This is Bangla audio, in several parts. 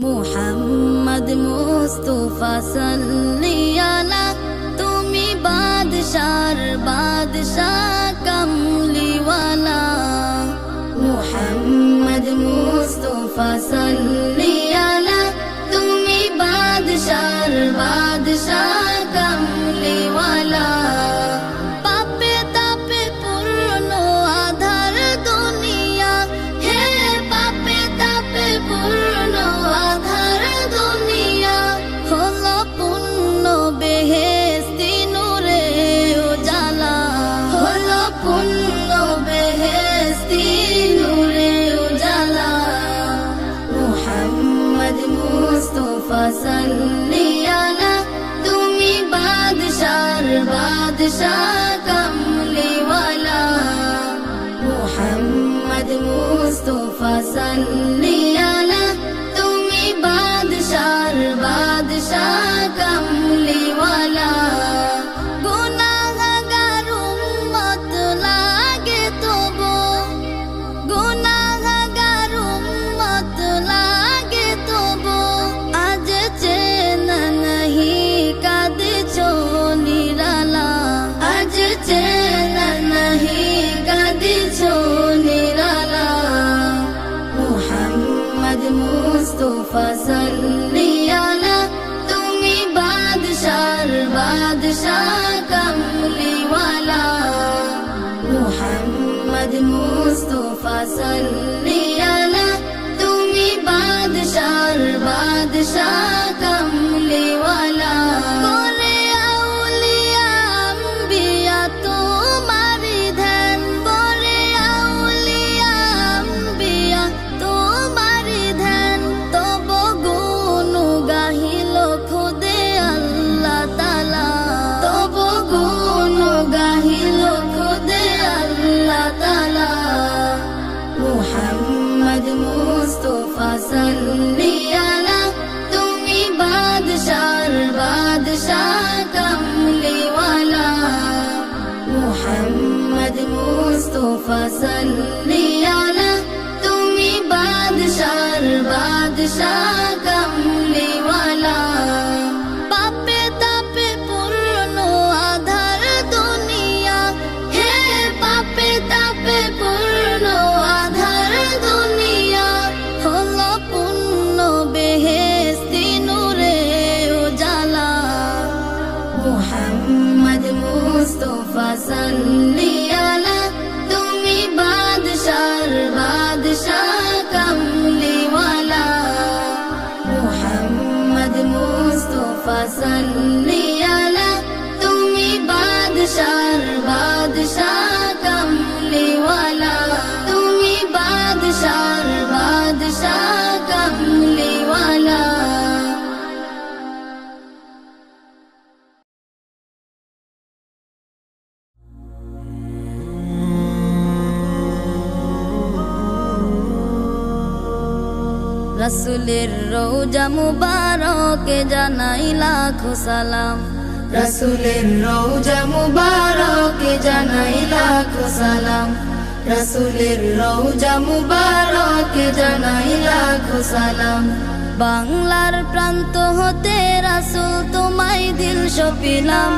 মুহাম্মদ মুস্তাফা সাল্লি আলা তুমি বাদশার বাদশাহ কামলিওয়ালা। মুহাম্মদ মুস্তাফা সাল্লি আলা তুমি বাদশার বাদশাহ কামলিওয়ালা। পাপে তাপে পূর্ণ আধার দুনিয়া, হে পাপে তাপে পূর্ণ আধার দুনিয়া। হলো পূর্ণ বেহেশতি নূরে উজালা, হলো পূর্ণ বেহেশতি নূরে উজালা। মুহাম্মদ মুস্তাফা সাল্লি আলা তুমি বাদশার বাদশাহ কামলিওয়ালা। মুহাম্মদ মুস্তাফা সাল্লি আলা তুমি বাদশার বাদশাহ কামলিওয়ালা। গুনাহগার উম্মত লাগে তবু, গুনাহগার উম্মত লাগে তবু, আজ চেনা নাহি কাঁদছো নিরালা, আজ চেনা নাহি কাঁদছো নিরালা। মুহাম্মদ মুস্তাফা সাল্লি আলা তুমি বাদশার বাদশাহ কামলিওয়ালা। মুহাম্মদ মুস্তাফা সাল্লি আলা তুমি বাদশার বাদশাহ কামলিওয়ালা। করে আউলিয়া আম্বিয়া তোমারি ধ্যান, করে আউলিয়া আম্বিয়া তোমারি ধ্যান। তব গুণ গাহিল খুদে আল্লাহ তাআলা, তব গুণ গাহিল খুদে আল্লাহ তাআলা। মুহাম্মদ মুস্তাফা সাল্লি আলা তুমি বাদশার বাদশাহ কামলিওয়ালা। মুহাম্মদ মুস্তাফা সাল্লি আলা তুমি বাদশার বাদশাহ কামলিওয়ালা। পাপে তাপে পূর্ণ আধার দুনিয়া, হে পাপে তাপে পূর্ণ আধার দুনিয়া। হলো পূর্ণ বেহেশতি নূরে উজালা। মুহাম্মদ মুস্তাফা সাল্লি আলা তুমি বাদশার বাদশাহ কামলিওয়ালা। মুহাম্মদ মুস্তাফা সাল্লি আলা তুমি বাদশার বাদশাহ কামলিওয়ালা, তুমি বাদশার বাদশাহ কামলিওয়ালা। রাসূলের রওজা মুবারকে জানাই লাখো সালাম, রাসূলের রওজা মুবারকে জানাই লাখো সালাম, রাসূলের রওজা মুবারকে জানাই লাখো সালাম। বাংলার প্রান্ত হতে রাসূল তোমায় দিল সপিলাম,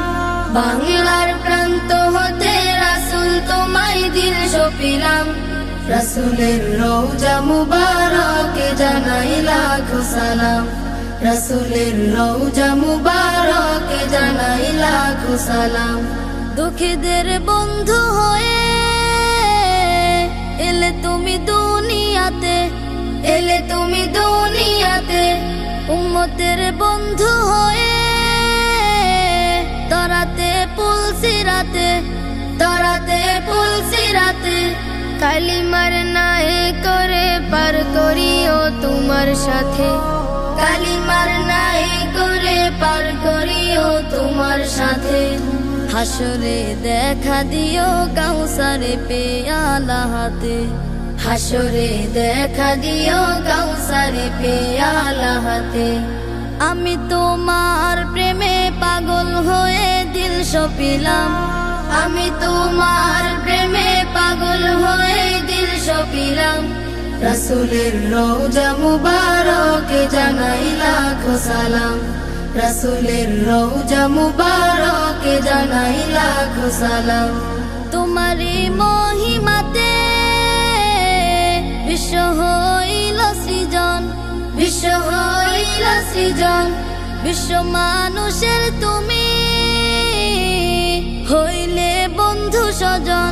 বাংলার প্রান্ত হতে রাসূল তোমায় দিল সপিলাম। রাসূলের রওজা মুবারকে জানাই লাখো সালাম, রাসূলের রওজা মুবারকে জানাই লাখো সালাম। দুঃখীদের বন্ধু হয়ে এলে তুমি দুনিয়াতে, এলে তুমি দুনিয়াতে। উম্মতের বন্ধু হয়ে তরাতে পুলসিরাতে, তরাতে পুলসিরাতে। কালিমার নায়ে করে পার করিও তোমার সাথে, কালিমার নায়ে করে পার করিও তোমার সাথে। হাসরে দেখা দিও কাউসারে পেয়ালা হাতে, হাসরে দেখা দিও কাউসারে পেয়ালা হাতে। আমি তোমার প্রেমে পাগল হয়ে দিল সপিলাম, আমি তোমার প্রেমে পাগল হয়ে দিল সপিলাম। রাসূলের রওজা মুবারকে জানাই লাখো সালাম, রাসূলের রওজা মুবারকে জানাই লাখো সালাম। তোমারই মহিমাতে বিশ্ব হইল সৃজন, বিশ্ব হইল সৃজন, বিশ্ব মানুষের তুমি হইলে বন্ধু স্বজন,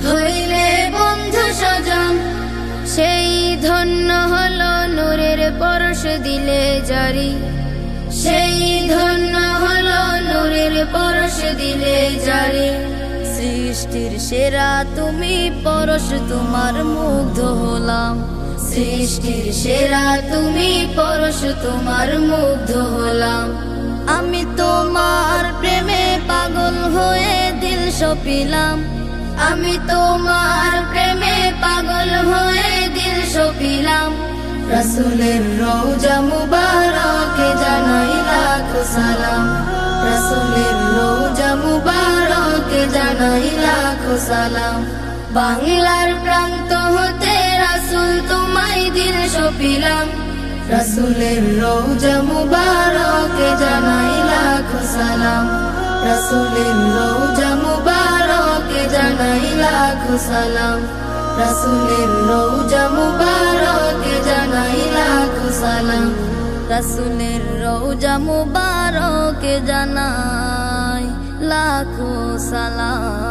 হইলে বন্ধু স্বজন। সেই ধন্য হলো নূরের পরশ দিলে জারি, সেই ধন্য হলো নূরের পরশ দিলে জারি। সৃষ্টির সেরা তুমি পরশ তোমার মুগ্ধ হলাম, সৃষ্টির সেরা তুমি পরশ তোমার মুগ্ধ হলাম। আমি তোমার প্রেমে পাগল হয়ে দিল সপিলাম, আমি তোমার প্রেমে পাগল হয়ে দিল সপিলাম। রাসূলের রওজা মুবারকে জানাই লাখো সালাম, রাসূলের রওজা মুবারকে জানাই লাখো সালাম। বাংলার প্রান্ত হতে রাসূল তোমায় দিল সপিলাম, রাসূলের রওজা মুবারকে জানাই লাখো সালাম, রাসূলের রওজা মুবারকে জানাই লাখো সালাম, রাসূলের রওজা মুবারকে জানাই লাখো সালাম, রাসূলের রওজা মুবারকে জানাই লাখো সালাম।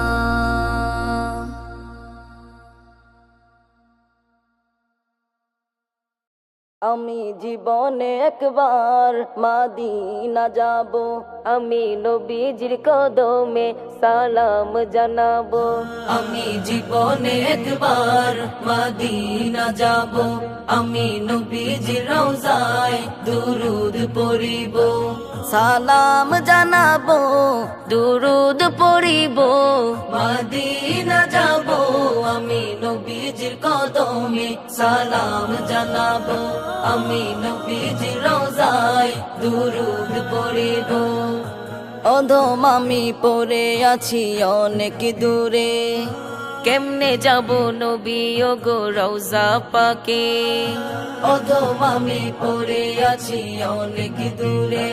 আমি জীবনে একবার মাদিনা যাব, আমি নবীজির কদমে সালাম জানাবো। আমি জীবনে একবার মাদিনা যাব, আমি নবীজির রওজায় দুরুদ পড়িব, সালাম জানাবো, দুরুদ পড়িব। মাদিনা যাব, আমি নবীজির কদমে সালাম জানাবো, আমি নবীজির রওজায় দুরুদ পড়িব। অধম আমি পড়ে আছি অনেক দূরে, কেমনে যাব নবী ওগো রওজা পাকে। অধম আমি পড়ে আছি অনেক দূরে,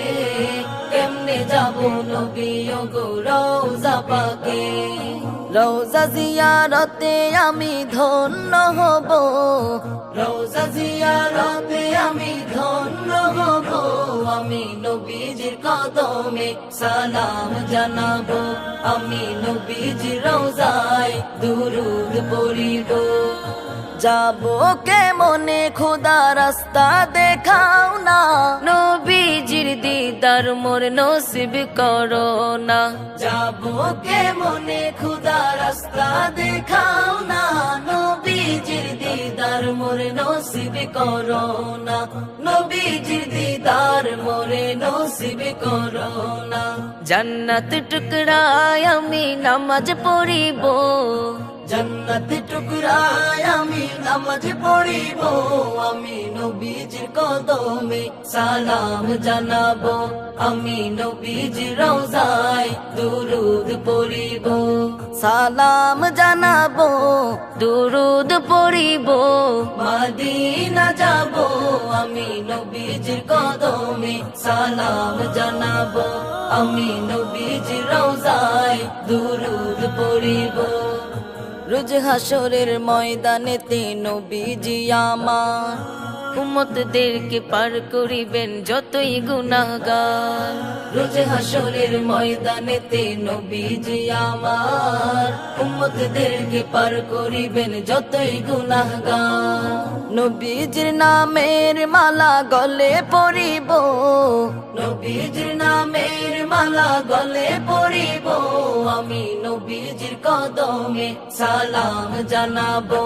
কেমনে যাব নবী ওগো রওজা পাকে। রওজা জিয়ারতে আমি ধন্য হব, রওজা জিয়ারতে আমি ধন্য হব। আমি নবীজির কদমে সালাম জানাবো, আমি নবীজির রওজায় দুরুদ পড়িব। যাবো কেমনে খোদা রাস্তা দেখাও না, নবীজির দিদার মোর নসিব করো না। যাবো কেমনে খোদা রাস্তা দেখাও না, নবীজির দিদার মোর নসিব করো না, নবীজির দিদার মোরে নসিব করো না। জান্নাত টুকরায় আমি নামাজ পড়িব, জান্নাত টুকরায় আমি নামাজ পড়িব। আমি নবীজির কদমে সালাম জানাবো, আমি নবীজির রওজায় দুরুদ পড়িব, সালাম জানাবো, দুরুদ পড়িব। মদিনা যাব, আমি নবীজির কদমে সালাম জানাবো, আমি নবীজির রওজায় দুরুদ পড়িব। রোজ হাসরের ময়দানেতে নবীজি আমার উম্মতদেরকে পার করিবেন যতই গুনাহগার। রোজ হাসরের ময়দানেতে নবীজি আমার উম্মতদেরকে পার করিবেন যতই গুনাহগার। নবীজির নামের মালা গলে পরিব, নবীজির নামের মালা গলে পরিব। আমি নবীজির কদমে সালাম জানাবো,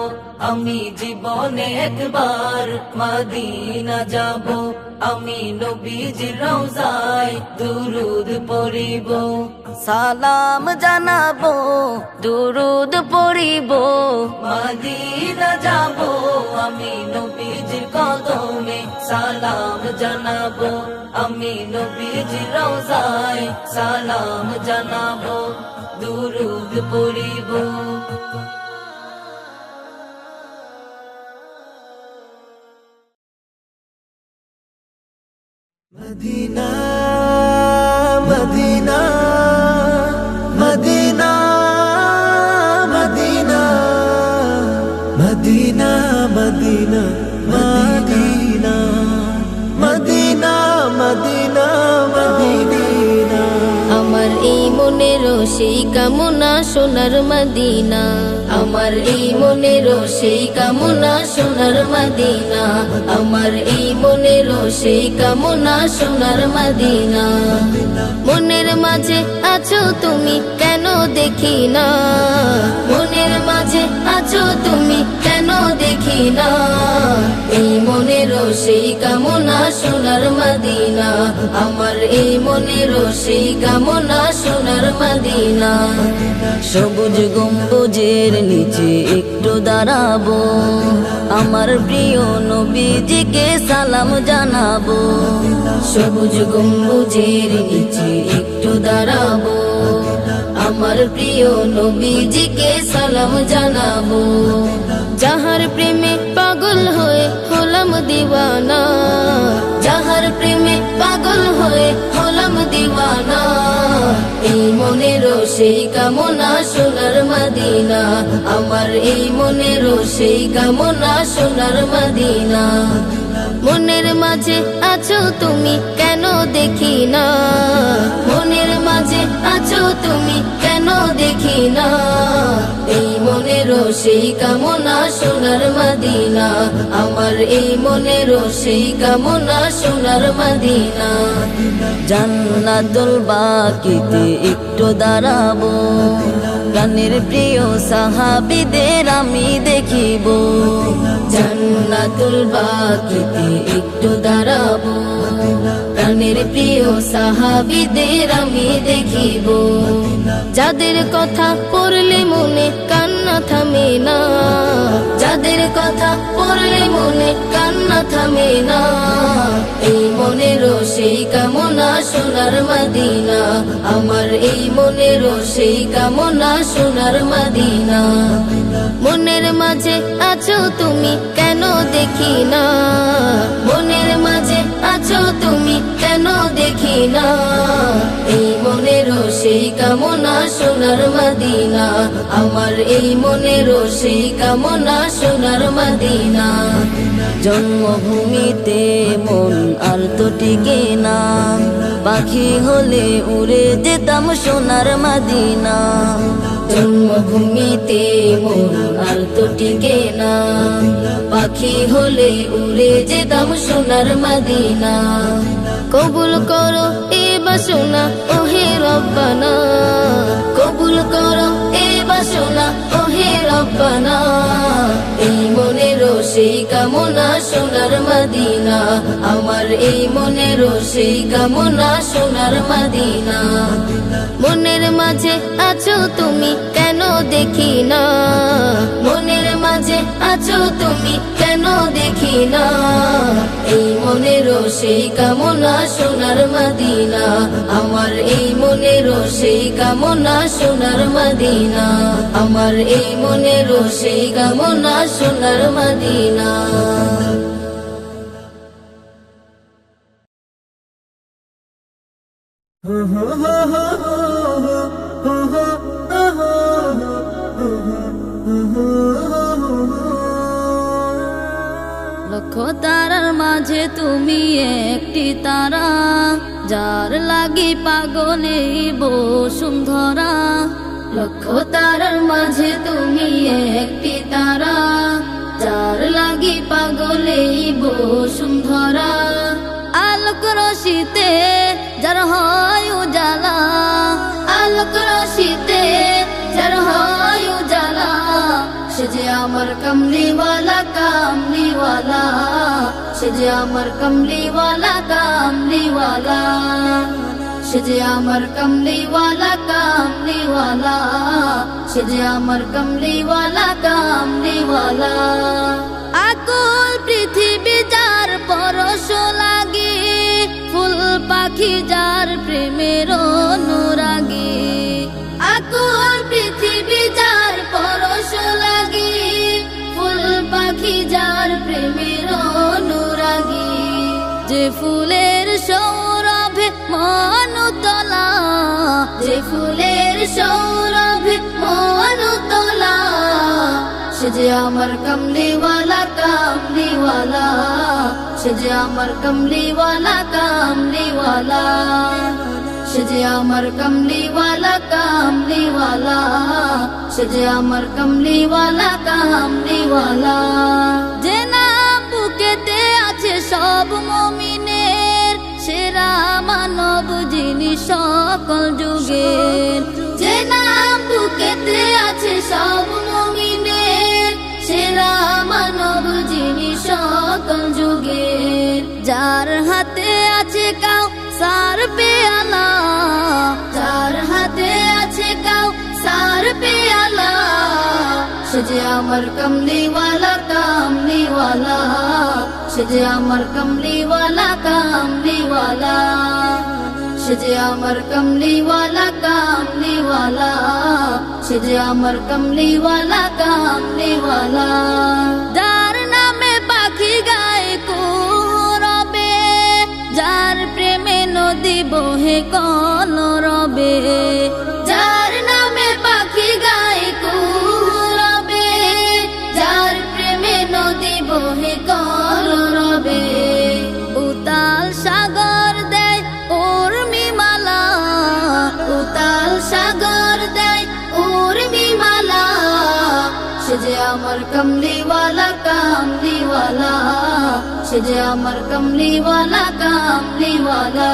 আমি জীবনে একবার মদিনা যাব, আমি নবীজির রওজায় দুরুদ পড়িব, সালাম জানাবো, দুরুদ পড়িব। মদিনা যাব, আমি নবীজির কদমে সালাম জানাবো, আমি নবীজির রওজায় সালাম জানাবো, দুরুদ পড়িব। Medina Medina Medina Medina Medina Medina Medina Medina Medina Medina আমার এই মনেরও সেই কামনা সোনার মদিনা, আমার এই মনেরও সেই কামনা সোনার মদিনা, আমার এই মনেরও সেই কামনা সোনার মদিনা। মনের মাঝে আছো তুমি কেন দেখি না, মনের মাঝে আছো তুমি কেন দেখি না, এই মনেরও সেই কামনা সোনার মদিনা, আমার এই মনেরও সেই কামনা সোনার মদিনা। সবুজ গম্বুজের নিচে একটু দাঁড়াবো, আমার প্রিয় নবীজিকে সালাম জানাবো। সবুজ গম্বুজের নিচে একটু দাঁড়াবো, আমার প্রিয় নবীজিকে সালাম জানাবো। যাহার প্রেমে পাগল হয়ে হলাম দিওয়ানা, যাহার প্রেমে পাগল হয়ে হলাম দিওয়ানা, এই মনেরও সেই কামনা সোনার মদিনা, আমার এই মনেরও সেই কামনা সোনার মদিনা। মনের মাঝে আছো তুমি কেন দেখি না, মনের মাঝে আছো তুমি কেন দেখি না, এই মনেরও সেই কামনা সোনার মদিনা, আমার এই মনেরও সেই কামনা সোনার মদিনা। জান্নাতুল বাকিতে একটু দাঁড়াবো, প্রাণের প্রিয় সাহাবীদের আমি দেখিব। জান্নাতুল বাকিতে একটু দাঁড়াবো, প্রাণের প্রিয় সাহাবীদের আমি দেখিব। যাদের কথা পড়লে মনে কান্না থামে না, যাদের কথা পড়লে মনে কান্না থামে না, এই মনেরও সেই কামনা সোনার মদিনা, আমার এই মনেরও সেই কামনা সোনার মদিনা। মনের মাঝে আছো তুমি কেন দেখি না, মনের মাঝে আছো তুমি কেন দেখি না, এই মনেরও সেই কামনা সোনার মদিনা, আমার এই মনেরও সেই কামনা সোনার মদিনা। জন্মভূমিতে মন আর তো টিকে না, পাখি হলে উড়ে যেতাম সোনার মদিনা। জন্মভূমিতে মন আর তো টিকে না, পাখি হলে উড়ে যেতাম সোনার মদিনা। কবুল করো এ বাসনা ওহে রব্বানা, কবুল করো এ বাসনা ওহে রব্বানা, এই মনেরও সেই কামনা সোনার মদিনা, আমার এই মনেরও সেই কামনা সোনার মদিনা। মনের মাঝে আছো তুমি কেন দেখি না, মনের মাঝে আছো তুমি কেন দেখি না, এই মনেরও সেই কামনা সোনার মদিনা, আমার এই মনেরও সেই কামনা সোনার মদিনা, আমার এই মনেরও সেই কামনা সোনার মদিনা। লক্ষ তারার মাঝে তুমি একটি তারা, যার লাগি পাগলে বসুন্ধরা। লক্ষ তারার মাঝে তুমি একটি তারা, যার লাগি পাগলে বসুন্ধরা। আলোক রশিতে যার হয় উজালা, আলোক রশিতে যার হয় উজালা, সে যে আমার কমলিওয়ালা কামলিওয়ালা, সে যে আমার কমলিওয়ালা কামলিওয়ালা, সে যে আমার কমলিওয়ালা কামলিওয়ালা, সে যে আমার কমলিওয়ালা কামলিওয়ালা। আকুল পৃথিবী যার পরশ লাগে, ফুল পাখি যার প্রেমের অনুরাগী। আকুল পৃথিবী যার পরশ লাগে, ফুল পাখি যার প্রেমের অনুরাগী। যে যে ফুলের সৌরভে মন উতলা, যে ফুলের সৌরভে মন উতলা, সে যে আমার কমলিওয়ালা কামলিওয়ালা, সে যে আমার কমলিওয়ালা কামলিওয়ালা, সে যে আমার কমলিওয়ালা কামলিওয়ালা, সে যে আমার কমলিওয়ালা কামলিওয়ালা। যে নাম বুকেতে আছে সব মুমিনের, সেরা মানব যিনি সকল যুগের। যে নাম বুকেতে আছে সব মুমিনের, সেরা মানব যিনি সকল যুগের। যার হাতে আছে কাউসার পেয়ালা, যার হাতে আছে কাউসার পেয়ালা, সে যে আমার কমলিওয়ালা কামলিওয়ালা, সে যে আমার কমলিওয়ালা কামলিওয়ালা, সে যে আমার কমলিওয়ালা কামলিওয়ালা, সে যে আমার কমলিওয়ালা কামলিওয়ালা। যার নামে পাখি গায়ে কুরবে, যার প্রেমে নদী বহে কলরবে, যার নামে পাখি গায়ে কুরবে, যার প্রেমে নদী বহে কলরবে। উতাল সাগর দেয় উর্মিমালা, উতাল সাগর দেয় উর্মিমালা, সে যে আমার কমলিওয়ালা কামলিওয়ালা, সে যে আমার কমলিওয়ালা কামলিওয়ালা,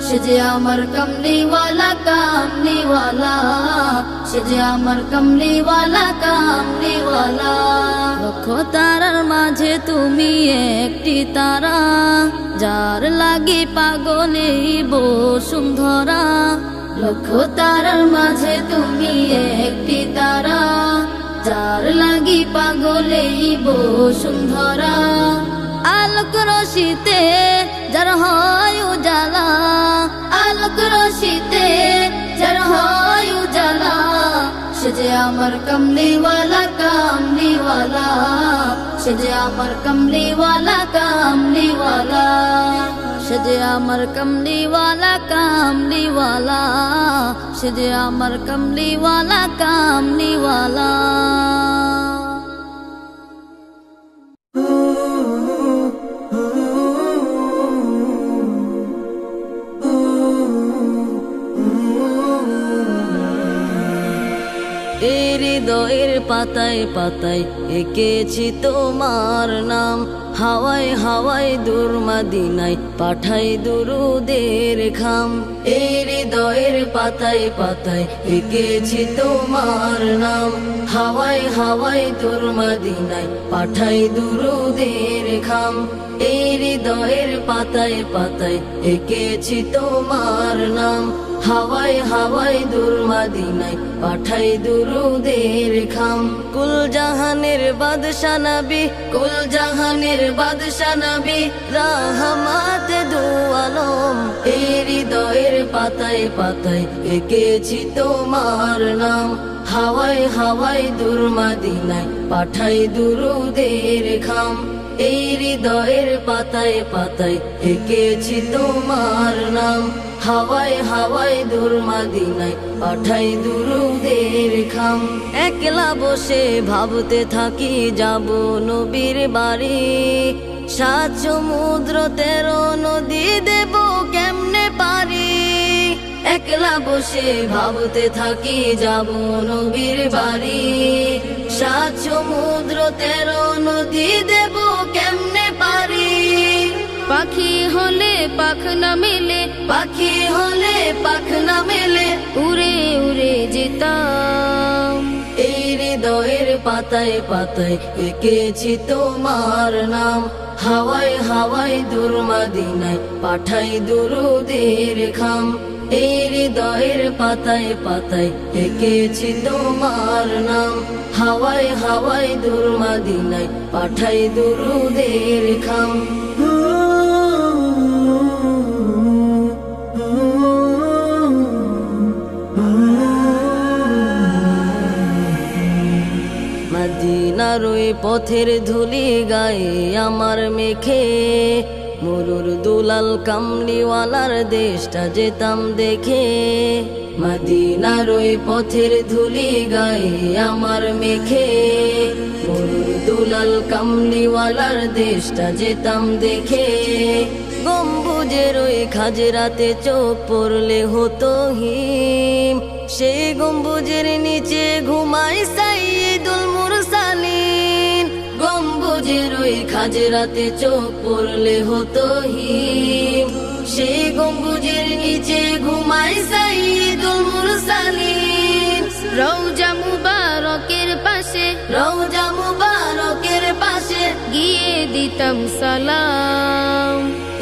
সে যে আমার কমলিওয়ালা কামলিওয়ালা, সে যে আমার কমলিওয়ালা কামলিওয়ালা। লক্ষ তারার মাঝে তুমি একটি তারা, যার লাগি পাগল এই বসুন্ধরা। লক্ষ তারার মাঝে তুমি একটি তারা, যার লাগি পাগল এই বসুন্ধরা। আলোক রশিতে যার হয় উজালা, আলোক রশিতে যার হয় উজালা, সে যে আমার কমলিওয়ালা কামলিওয়ালা, সে যে আমার কমলিওয়ালা কামলিওয়ালা, সে যে আমার কমলিওয়ালা কামলিওয়ালা, সে যে আমার কমলিওয়ালা কামলিওয়ালা। হৃদয়ের পাতায় পাতায় এঁকেছি তোমার নাম, হাওয়ায় হাওয়ায় দূর মদিনায় পাঠাই দুরুদের খাম। এই হৃদয়ের পাতায় পাতায় এঁকেছি তোমার নাম, হাওয়ায় হাওয়ায় দূর মদিনায় পাঠাই দুরুদের খাম। এই হৃদয়ের পাতায় পাতায় এঁকেছি তোমার নাম, হাওয়ায় হাওয়ায় দূর মদিনায় পাঠাই দুরুদের খাম। কুল জাহানের বাদশা নবী, কুল জাহানের বাদশা নবী, রাহমাত দু আলম। এই হৃদয়ের পাতায় পাতায় এঁকেছি তোমার নাম, হাওয়ায় হাওয়ায় দূর মদিনায় পাঠাই দুরুদের খাম। এই হৃদয়ের পাতায় পাতায় এঁকেছি তোমার নাম, হাওয়ায় হাওয়ায় দূর মদিনায় পাঠাই দুরুদের খাম। একলা বসে ভাবতে থাকি যাব নবীর বাড়ি, 7 সমুদ্র 13 নদী দেব কেমনে পারি। একলা বসে ভাবতে থাকি যাব নবীর বাড়ি, 7 সমুদ্র 13 নদী দেব কেমনে পারি। পাখি হলে পাখ না মেলে, পাখি হলে পাখ না মেলে, উড়ে উড়ে যেতাম। এই হৃদয়ের পাতায় পাতায় এঁকেছি তোমার নাম, হাওয়ায় হাওয়ায় দূর মদিনায় পাঠাই দুরুদের খাম। এই হৃদয়ের পাতায় পাতায় এঁকেছি তোমার নাম, হাওয়ায় হাওয়ায় দূর মদিনায় পাঠাই দুরুদের খাম। মদিনার ওই পথের ধুলি গায়ে আমার মেখে, মরুর দুলাল কামলিওয়ালার দেশটা যেতাম দেখে, মদিনার ওই পথের ধুলি গায়ে আমার মেখে। মরুর দুলাল কামলিওয়ালার দেশটা যেতাম দেখে, গম্বুজের ওই খাজরাতে চোখ পড়লে হতো হিম। সেই গম্বুজের নিচে ঘুমায় সাইয়্যিদুল মুরসালিন। গম্বুজের ওই খাজরাতে চোখ পড়লে হতো হিম। সেই গম্বুজের নিচে ঘুমায় সাইয়্যিদুল মুরসালিন। রওজা মুবারকের পাশে, রওজা মুবারকের পাশে গিয়ে দিতাম সালাম।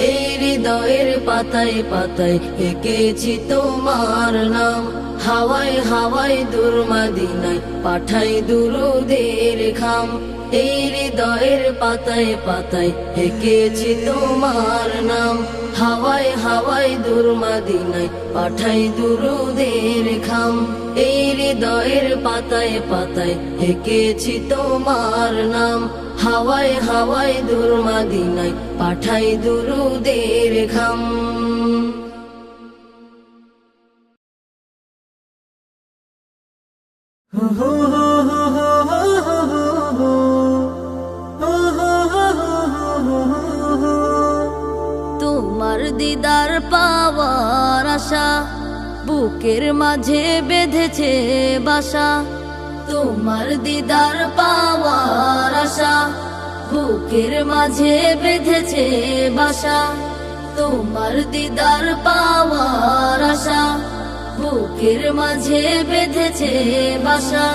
এই হৃদয়ের পাতায় পাতায় এঁকেছি তোমার নাম। হাওয়ায় হাওয়ায় দূর মদিনায় পাঠাই দুরুদের খাম। এই হৃদয়ের পাতায় পাতায় এঁকেছি তোমার নাম। হাওয়ায় হাওয়ায় দূর মদিনায় পাঠাই দুরুদের খাম। এই হৃদয়ের পাতায় পাতায় এঁকেছি তোমার নাম। হাওয়ায় হাওয়ায় দূর মদিনায় পাঠাই দুরুদের খাম। তোমার দিদার পাওয়ার আশা বুকের মাঝে বেঁধেছে বাসা। তোমার দিদার পাওয়ার আশা বুকের মাঝে বেঁধেছে বাসা। তোমার দিদার পাওয়ার আশা বুকের মাঝে বেঁধেছে বাসা।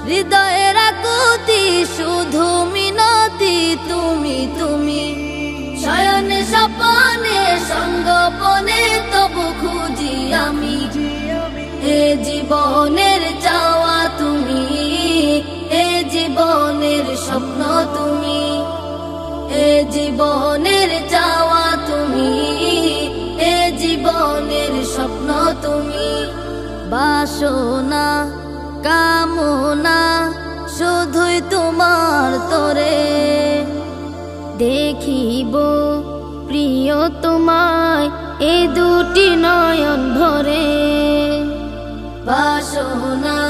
হৃদয়ের আকুতি শুধু মিনতি তুমি তুমি। শয়নে স্বপনে সঙ্গপনে তবু খুঁজি আমি। এ জীবনের চাওয়া তুমি, এ জীবনের স্বপ্ন তুমি। এ জীবনের চাওয়া তুমি, এ জীবনের স্বপ্ন তুমি। বাসনা কামনা শুধুই তোমার তরে, দেখিব প্রিয় তোমায় এ দুটি নয়ন ভরে। বাসনা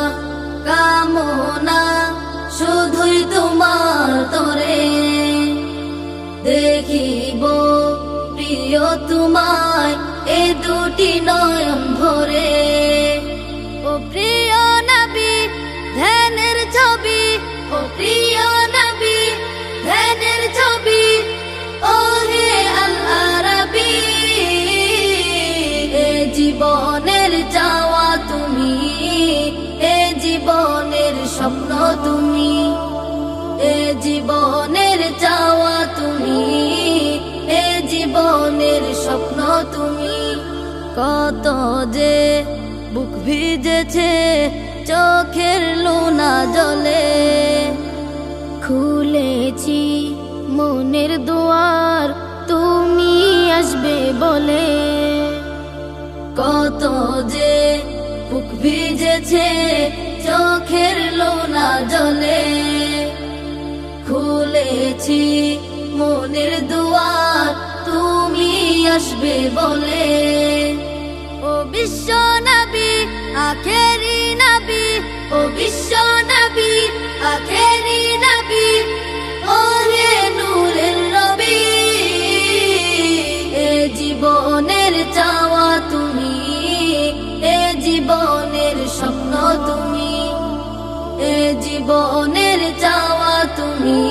কামনা শুধুই তোমার তরে, দেখিব প্রিয় তোমায় এ দুটি নয়ন ভরে। ও প্রিয় নবী ধ্যানের ছবি, ও প্রিয় নবী ধ্যানের ছবি। ও হে আল আরাবী এ জীবনের চাওয়া তুমি, এ জীবনের স্বপ্ন তুমি। এ জীবনের চাওয়া তুমি, এ জীবনের স্বপ্ন তুমি। কত যে বুক ভিজেছে চোখের লোনা জলে, খুলেছি মনের দুয়ার তুমি আসবে বলে। কত যে বুক ভিজেছে চোখের লোনা জলে, খুলেছি মনের দুয়ার তুমি আসবে বলে। ও বিশ্ব নবী আখেরি নবী, ও বিশ্ব নবী আখেরি নবী। ও হে নূরের নবী এ জীবনের চাওয়া তুমি, এ জীবনের স্বপ্ন তুমি। এ জীবনের চাওয়া তুমি,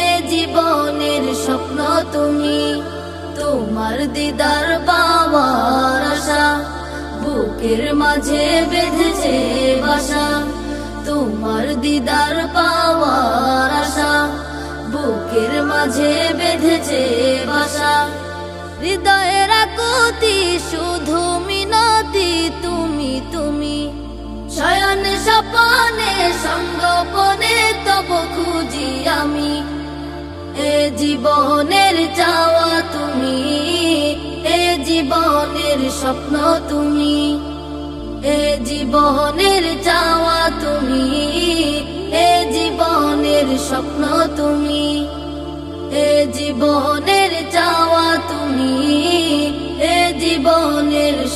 এ জীবনের স্বপ্ন তুমি। তোমার দিদার পাওয়ার আশা বুকের মাঝে বেঁধেছে বাসা। তোমার দিদার পাওয়ার আশা বুকের মাঝে বেঁধেছে বাসা। হৃদয়ের আকুতি শুধু মিনতি তুমি তুমি। শয়নে স্বপনে সঙ্গপনে তবু খুঁজি আমি। এ জীবনের চাওয়া তুমি, এ জীবনের স্বপ্ন তুমি। এ জীবনের চাওয়া তুমি, এ জীবনের স্বপ্ন তুমি। এ জীবনের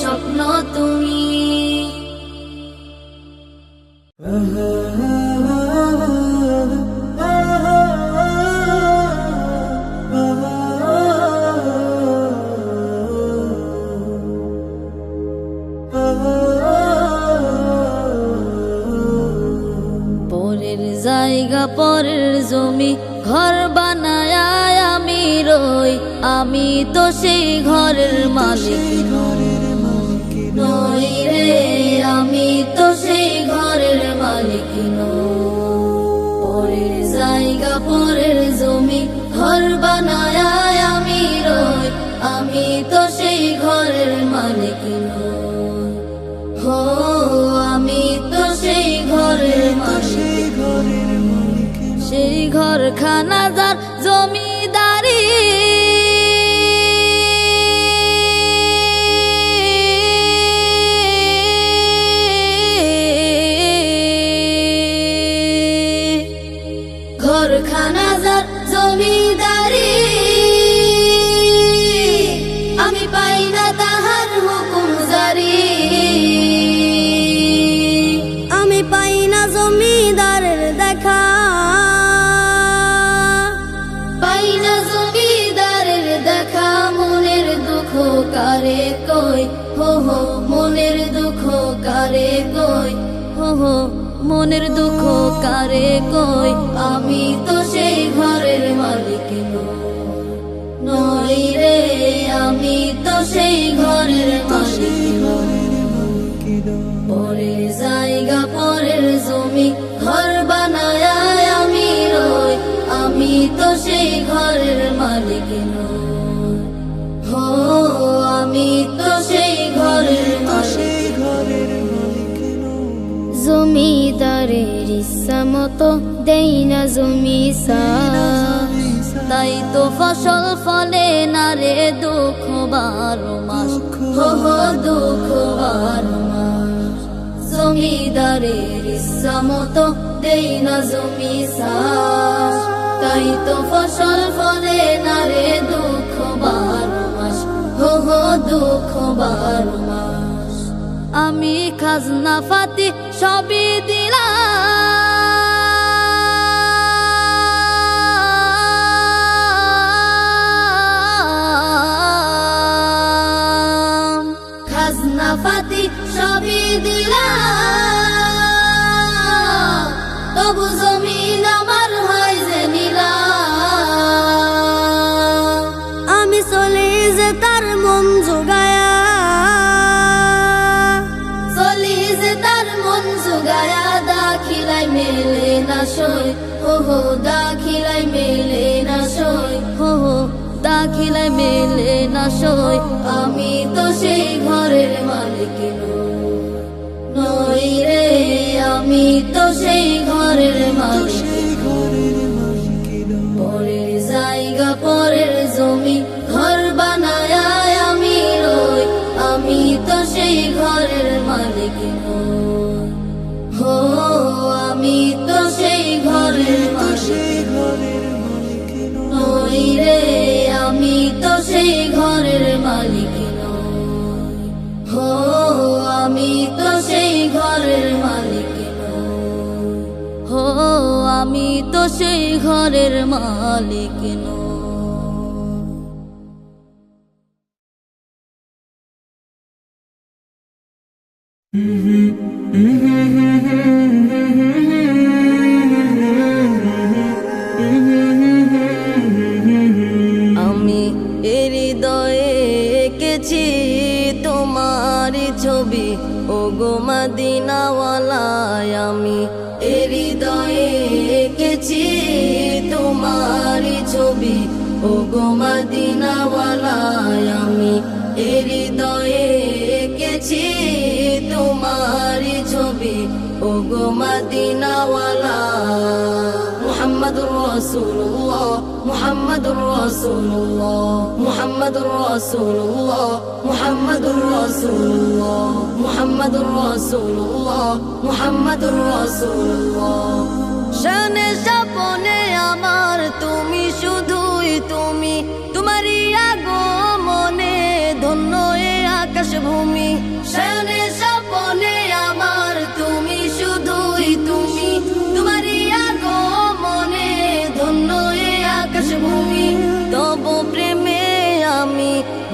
স্বপ্ন তুমি। পরের জায়গা পরের জমি ঘর বানায় আমি রই, আমি তো সেই ঘরের মালিক নই রে, আমি তো সেই ঘরের মালিক নই। পরের জায়গা পরের জমি ঘর বানায় আমি রই, আমি তো সেই ঘরের মালিক নই। হো আমি তো সেই ঘরের মালিক, সেই ঘরখানা যার জমিদারি, ঘরখানা যার জমিদারি, আমি পাই না তাহার হুকুম জারি, আমি পাই না জমিদারের দেখা, পাই না জমিদারের দেখা। মনের দুঃখ কারে কই, হো হো মনের দুঃখ কারে কই, হো হো মনের দুঃখ কারে কই, আমি তো সেই ঘরের মালিক নই রে, আমি তো সেই ঘরের মালিক। পরের জায়গা পরের জমি ঘর বানায় আমি রই, আমি তো সেই ঘরের মালিক নই। হো আমি তো সেই ঘরের মালিক। জমিদারের ইচ্ছা মতো দেই না জমি সার, তাই তো ফসল ফলে না রে দুঃখ 12 মাস, হো হো দুঃখ 12 মাস। জমিদারের ইচ্ছা মতো দেই না জমি সার, তাই তো ফসল ফলে না রে দুঃখ 12 মাস, হো হো দুঃখ 12 মাস। আমি খাজনা ফাতি সবই দিলাম, খাজনা পাতি সবই দিলাম, তবু জমিন আমার হয় যে নিলাম। আমি চলে যে তার মন জোগায়া, চলি যে তার মন জোগায়া, দাখিলাই মেলে না সই, হো হো দাখিলাই মেলে না সই, হো হো দাখিলাই মেলে না সই। আমি তো সেই ঘরের মালিক নই রে, আমি তো সেই ঘরের মালিক। পরের জায়গা পরের জমি ঘর বানায় আমি রই, আমি তো সেই ঘরের মালিক নই। হো আমি তো সেই ঘরের মালিক নই রে, আমি তো সেই ঘরের মালিক নই। হো আমি তো সেই ঘরের মালিক নই। হো আমি তো সেই ঘরের মালিক নই। আমি হৃদয়ে এঁকেছি তোমার ছবি, ও গো মদিনাওয়ালায়। আমি হৃদয়ে এঁকেছি তোমার ছবি, ও গো মদিনাওয়ালায়। আমি হৃদয়ে এঁকেছি তোমার ছবি, ও গো মদিনাওয়ালা। মুহাম্মাদুর রাসূলুল্লাহ, মুহাম্মাদুর রাসূলুল্লাহ, মুহাম্মাদুর রাসূলুল্লাহ, মুহাম্মাদুর রাসূলুল্লাহ, মুহাম্মাদুর রাসূলুল্লাহ, মুহাম্মাদুর রাসূলুল্লাহ। শানে স্বপনে আমার তুমি, শুধুই তুমি, তোমারই আগমনে ধন্য এ আকাশ ভূমি।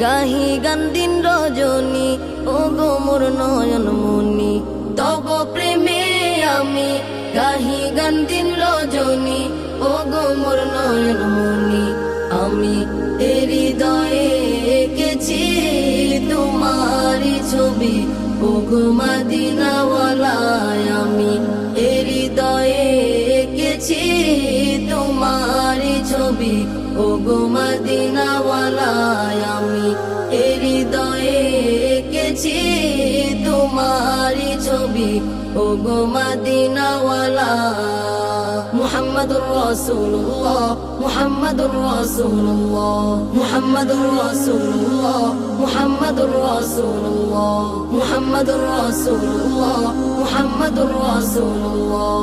গাহি গান দিন রজনী ও গো মোর নয়ন মনি তব প্রেমে আমি গাহি গান দিন রজনী ও গো মোর নয়ন মনি আমি হৃদয়ে এঁকেছি তোমারি ছবি ও গো মদিনাওয়ালা আমি হৃদয়ে এঁকেছি তোমারি ছবি ও গো মদিনাওয়ালা আমি হৃদয়ে এঁকেছি তোমারি ছবি ও গো মদিনাওয়ালা মুহাম্মাদুর রাসূলুল্লাহ মুহাম্মাদুর রাসূলুল্লাহ মুহাম্মাদুর রাসূলুল্লাহ মুহাম্মাদুর রাসূলুল্লাহ মুহাম্মাদুর রাসূলুল্লাহ মুহাম্মাদুর রাসূলুল্লাহ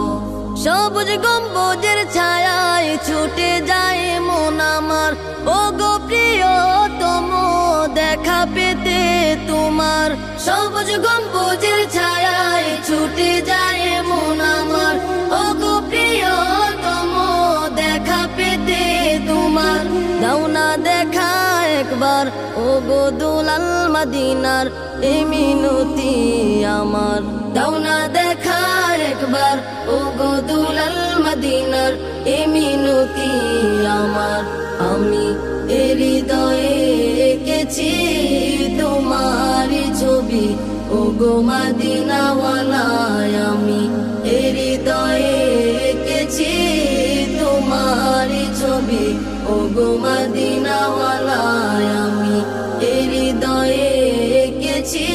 সবুজ গম্বুজের ছায়ায় ছুটে যায় মন আমার ও গো প্রিয়তম দেখা পেতে তোমার সবুজ গম্বুজের ছায়ায় ছুটে যায় মন আমার ও গো প্রিয়তম দেখা পেতে তোমার দাও না দেখা একবার ও গো দুলাল মদিনার এই মিনতি আমার দাও না দেখা একবার ও গো দুলাল মদিনার এ মিনতি আমার আমি হৃদয়ে এঁকেছি তোমারি ছবি ও গো মদিনাওয়ালা আমি হৃদয়ে এঁকেছি তোমারি ছবি ও গো মদিনাওয়ালা আমি হৃদয়ে এঁকেছি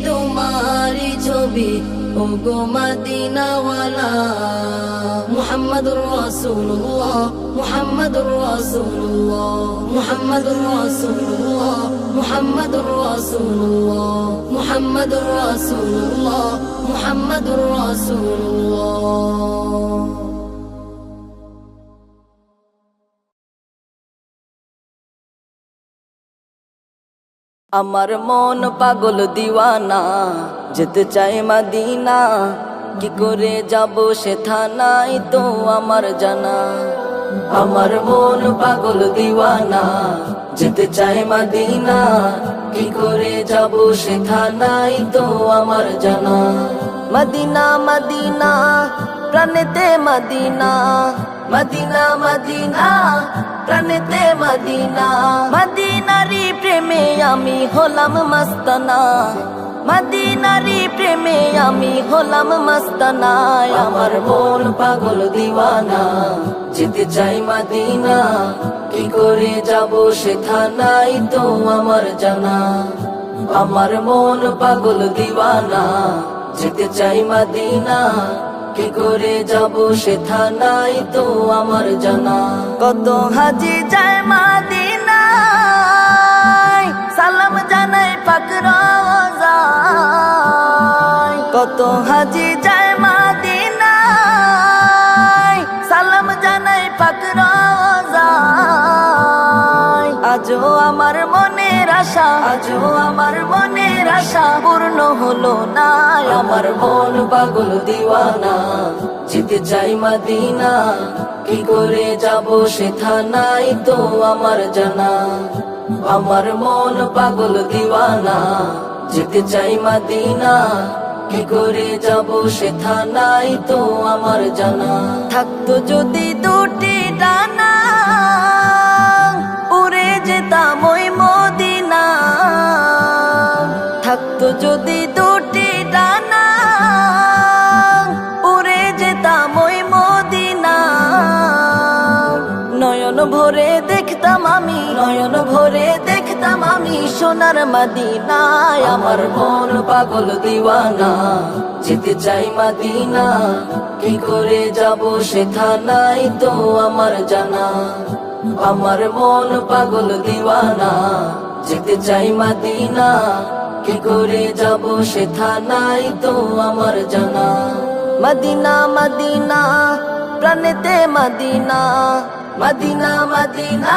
তোমারি ছবি ও গো মদিনাওয়ালা মুহাম্মাদুর রাসূলুল্লাহ মুহাম্মাদুর রাসূলুল্লাহ মুহাম্মাদুর রাসূলুল্লাহ মুহাম্মাদুর রাসূলুল্লাহ মুহাম্মাদুর রাসূলুল্লাহ মুহাম্মাদুর রাসূলুল্লাহ আমার মন পাগল দিওয়ানা যেতে চাই মদিনা কি করে যাব সে থানাই তো আমার জানা আমার মন পাগল দিওয়ানা যেতে চাই মদিনা কি করে যাব সে থানাই তো আমার জানা মদিনা মদিনা প্রাণেতে মদিনা মদিনা মদিনা প্রাণেতে মদিনা মদিনারি প্রেমে আমি হলাম মস্তানা মদিনারি প্রেমে আমি হলাম মস্তানা আমার মন পাগল দিওয়ানা যেতে চাই মদিনা কি করে যাব সে থানাই তো আমার জানা আমার মন পাগল দিওয়ানা যেতে চাই মদিনা কি করে যাব সে থানাই তো আমার জানা কত হাজি যায় মদিনায় সালাম জানাই পাক রওজায় কত হাজি যায় মদিনায় সালাম জানাই পাক রওজায় আজও আমার মনের আশা আজও আমার মনের আশা পূর্ণ হলো না আমার মন পাগল দিওয়ানা যেতে চাই মদিনা কি করে যাব সে থানাই তো আমার জানা আমার মন পাগল দিওয়ানা যেতে চাই মদিনা কি করে যাব সে থানাই তো আমার জানা থাকতো যদি দুটি ডানা উড়ে যেতাম ওই মদিনা থাকতো যদি দুটি ডানা উড়ে যেতাম ওই মদিনা নয়ন ভরে দেখতাম আমি নয়ন ভরে দেখতাম আমি সোনার মদিনায় আমার মন পাগল দিওয়ানা যেতে চাই মদিনা কি করে যাব সে থানাই তো আমার জানা আমার মন পাগল দিওয়ানা যেতে চাই মদিনা কি করে যাব সে থানাই তো আমার জানা মদিনা মদিনা প্রাণেতে মদিনা মদিনা মদিনা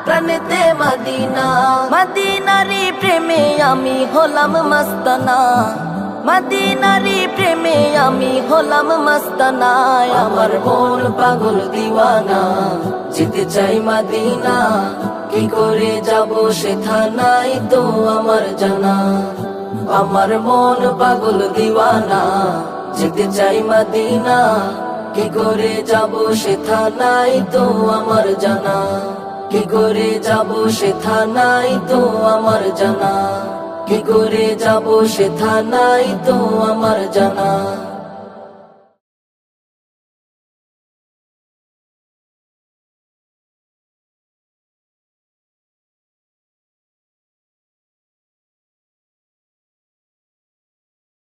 প্রাণেতে মদিনা মদিনারি প্রেমে আমি হলাম মস্তানা মদিনারি প্রেমে আমি হলাম মস্তানা আমার মন পাগল দিওয়ানা যেতে চাই মদিনা কি করে যাব সেথা নাই তো আমার জানা। আমার মন পাগল দিওয়ানা, যেতে চাই মদিনা, কি করে যাব সেথা নাই তো আমার জানা। কি করে যাব সেথা নাই তো আমার জানা। কি করে যাব সেথা নাই তো আমার জানা।